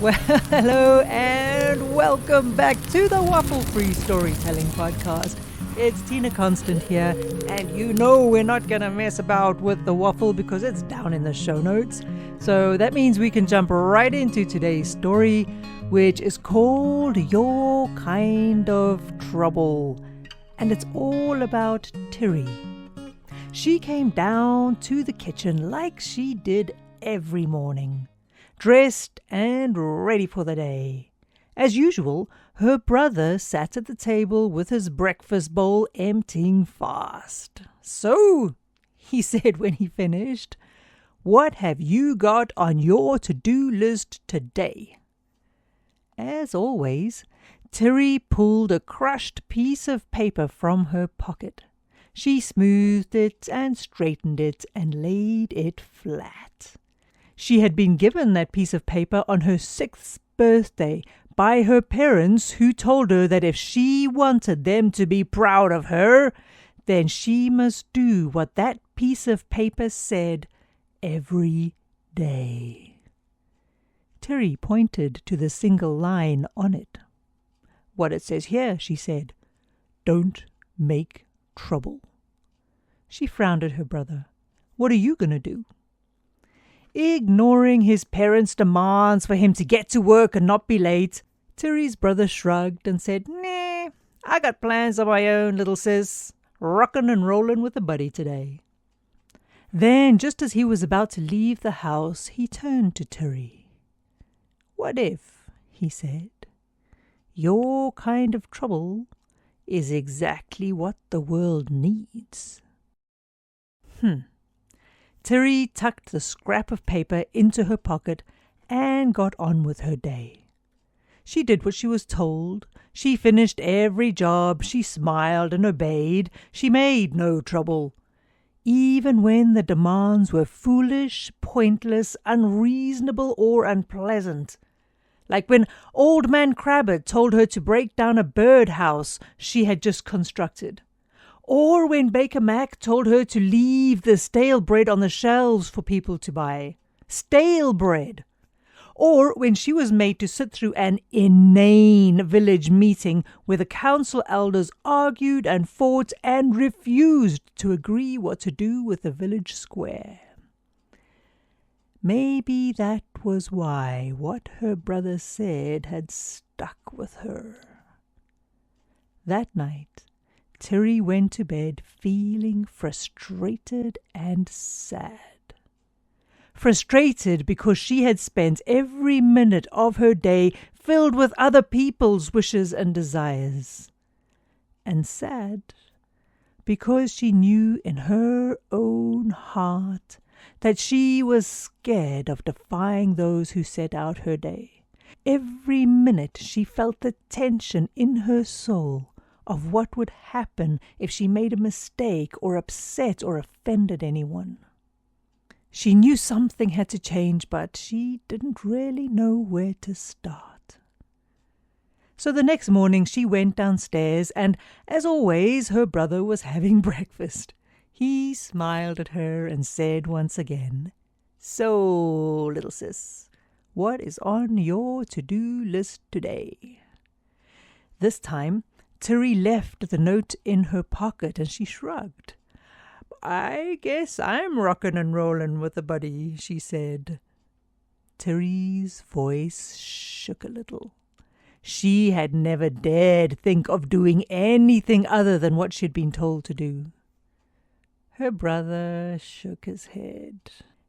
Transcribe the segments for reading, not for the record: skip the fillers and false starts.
Well, hello and welcome back to the Waffle-Free Storytelling Podcast. It's Konstant here, and you know we're not going to mess about with the waffle because it's down in the show notes. So that means we can jump right into today's story, which is called Your Kind of Trouble. And it's all about Tiri. She came down to the kitchen like she did every morning, dressed and ready for the day. As usual, her brother sat at the table with his breakfast bowl emptying fast. "So," he said when he finished, "what have you got on your to-do list today?" As always, Tiri pulled a crushed piece of paper from her pocket. She smoothed it and straightened it and laid it flat. She had been given that piece of paper on her 6th birthday by her parents, who told her that if she wanted them to be proud of her, then she must do what that piece of paper said every day. Tiri pointed to the single line on it. "What it says here," she said. "Don't make trouble." She frowned at her brother. "What are you going to do?" Ignoring his parents' demands for him to get to work and not be late, Tiri's brother shrugged and said, "Nah, I got plans of my own, little sis. Rockin' and rollin' with a buddy today." Then, just as he was about to leave the house, he turned to Tiri. "What if," he said, "your kind of trouble is exactly what the world needs?" Tiri tucked the scrap of paper into her pocket and got on with her day. She did what she was told. She finished every job. She smiled and obeyed. She made no trouble, even when the demands were foolish, pointless, unreasonable, or unpleasant. Like when Old Man Crabbit told her to break down a birdhouse she had just constructed. Or when Baker Mac told her to leave the stale bread on the shelves for people to buy. Stale bread. Or when she was made to sit through an inane village meeting where the council elders argued and fought and refused to agree what to do with the village square. Maybe that was why what her brother said had stuck with her. That night, Tiri went to bed feeling frustrated and sad. Frustrated because she had spent every minute of her day filled with other people's wishes and desires. And sad because she knew in her own heart that she was scared of defying those who set out her day. Every minute she felt the tension in her soul of what would happen if she made a mistake or upset or offended anyone. She knew something had to change, but she didn't really know where to start. So the next morning she went downstairs, and as always her brother was having breakfast. He smiled at her and said once again, "So, little sis, what is on your to-do list today?" This time Tiri left the note in her pocket and she shrugged. "I guess I'm rockin' and rollin' with a buddy," she said. Tiri's voice shook a little. She had never dared think of doing anything other than what she'd been told to do. Her brother shook his head.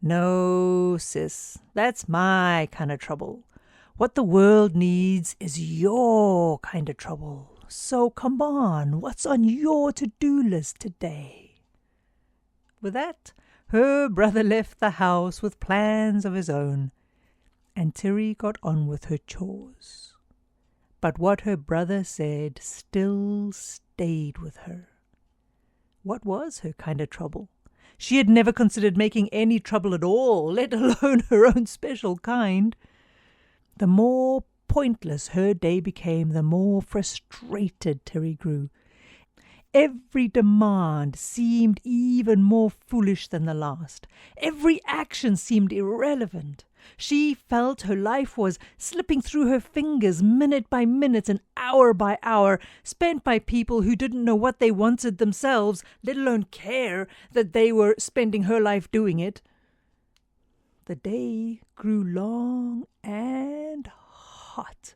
"No, sis, that's my kind of trouble. What the world needs is your kind of trouble. So come on, what's on your to-do list today?" With that, her brother left the house with plans of his own, and Tiri got on with her chores. But what her brother said still stayed with her. What was her kind of trouble? She had never considered making any trouble at all, let alone her own special kind. The more pointless her day became, the more frustrated Tiri grew. Every demand seemed even more foolish than the last. Every action seemed irrelevant. She felt her life was slipping through her fingers minute by minute and hour by hour, spent by people who didn't know what they wanted themselves, let alone care that they were spending her life doing it. The day grew long and hot.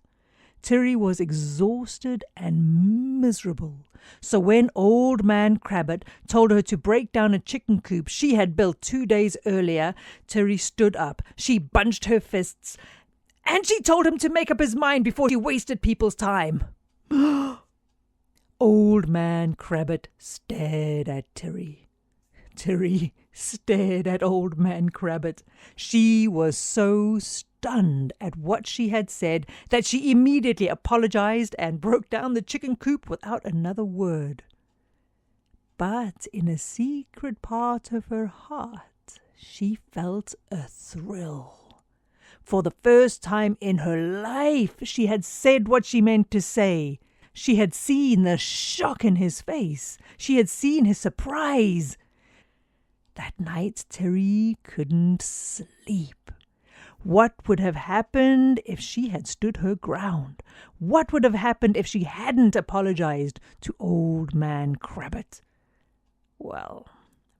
Tiri was exhausted and miserable. So when Old Man Crabbit told her to break down a chicken coop she had built 2 days earlier, Tiri stood up. She bunched her fists, and she told him to make up his mind before he wasted people's time. Old Man Crabbit stared at Tiri. Tiri stared at Old Man Crabbit. She was so stunned at what she had said that she immediately apologized and broke down the chicken coop without another word. But in a secret part of her heart, she felt a thrill. For the first time in her life, she had said what she meant to say. She had seen the shock in his face. She had seen his surprise. That night, Tiri couldn't sleep. What would have happened if she had stood her ground? What would have happened if she hadn't apologized to Old Man Crabbit? Well,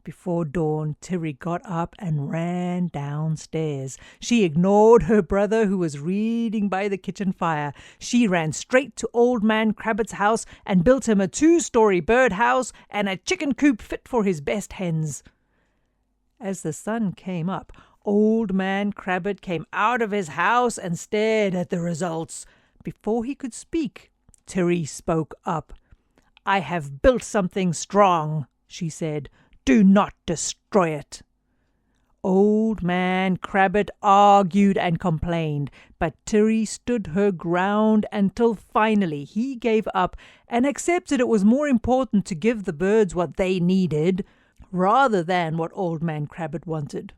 before dawn, Tiri got up and ran downstairs. She ignored her brother, who was reading by the kitchen fire. She ran straight to Old Man Crabbit's house and built him a 2-story birdhouse and a chicken coop fit for his best hens. As the sun came up, Old Man Crabbit came out of his house and stared at the results. Before he could speak, Tiri spoke up. "I have built something strong," she said. "Do not destroy it." Old Man Crabbit argued and complained, but Tiri stood her ground until finally he gave up and accepted it was more important to give the birds what they needed rather than what Old Man Crabbit wanted.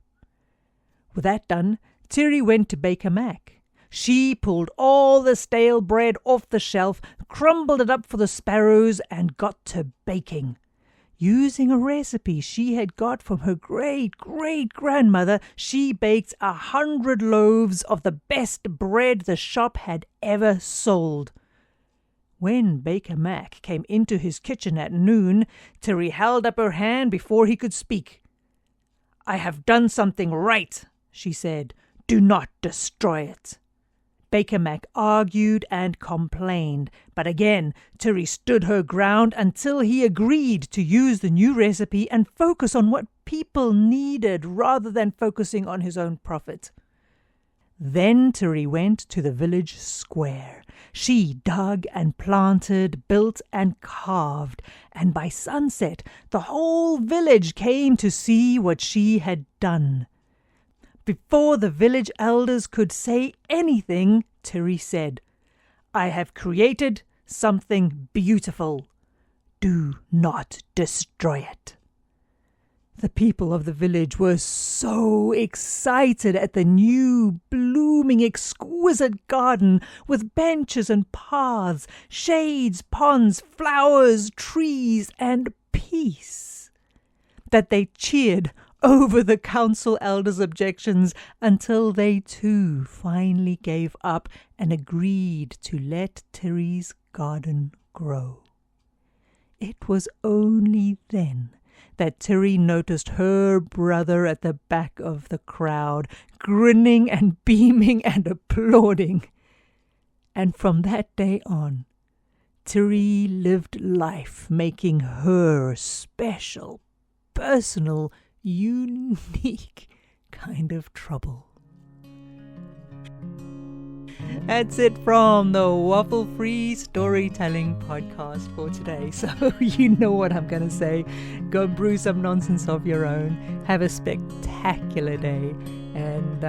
With that done, Tiri went to Baker Mac. She pulled all the stale bread off the shelf, crumbled it up for the sparrows, and got to baking. Using a recipe she had got from her great-great-grandmother, she baked 100 loaves of the best bread the shop had ever sold. When Baker Mac came into his kitchen at noon, Tiri held up her hand before he could speak. "I have done something right," she said. "Do not destroy it." Baker Mac argued and complained, but again Tiri stood her ground until he agreed to use the new recipe and focus on what people needed rather than focusing on his own profit. Then Tiri went to the village square. She dug and planted, built and carved, and by sunset the whole village came to see what she had done. Before the village elders could say anything, Tiri said, "I have created something beautiful. Do not destroy it." The people of the village were so excited at the new, blooming, exquisite garden with benches and paths, shades, ponds, flowers, trees, and peace, that they cheered over the council elders' objections until they too finally gave up and agreed to let Tiri's garden grow. It was only then that Tiri noticed her brother at the back of the crowd, grinning and beaming and applauding. And from that day on, Tiri lived life making her special, personal, unique kind of trouble. That's it from the Waffle-Free Storytelling podcast for today. So you know what I'm going to say. Go brew some nonsense of your own. Have a spectacular day. And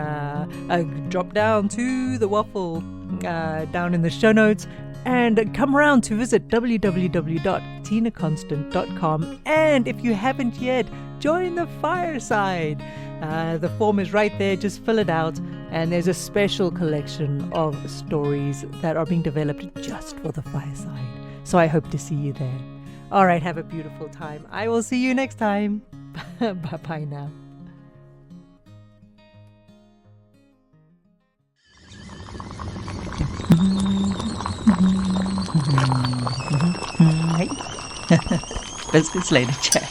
drop down to the Waffle down in the show notes. And come around to visit www.tinakonstant.com. And if you haven't yet, join the Fireside. The form is right there. Just fill it out. And there's a special collection of stories that are being developed just for the Fireside. So I hope to see you there. All right, have a beautiful time. I will see you next time. Bye-bye now. Hey. Biscuits later, Jack.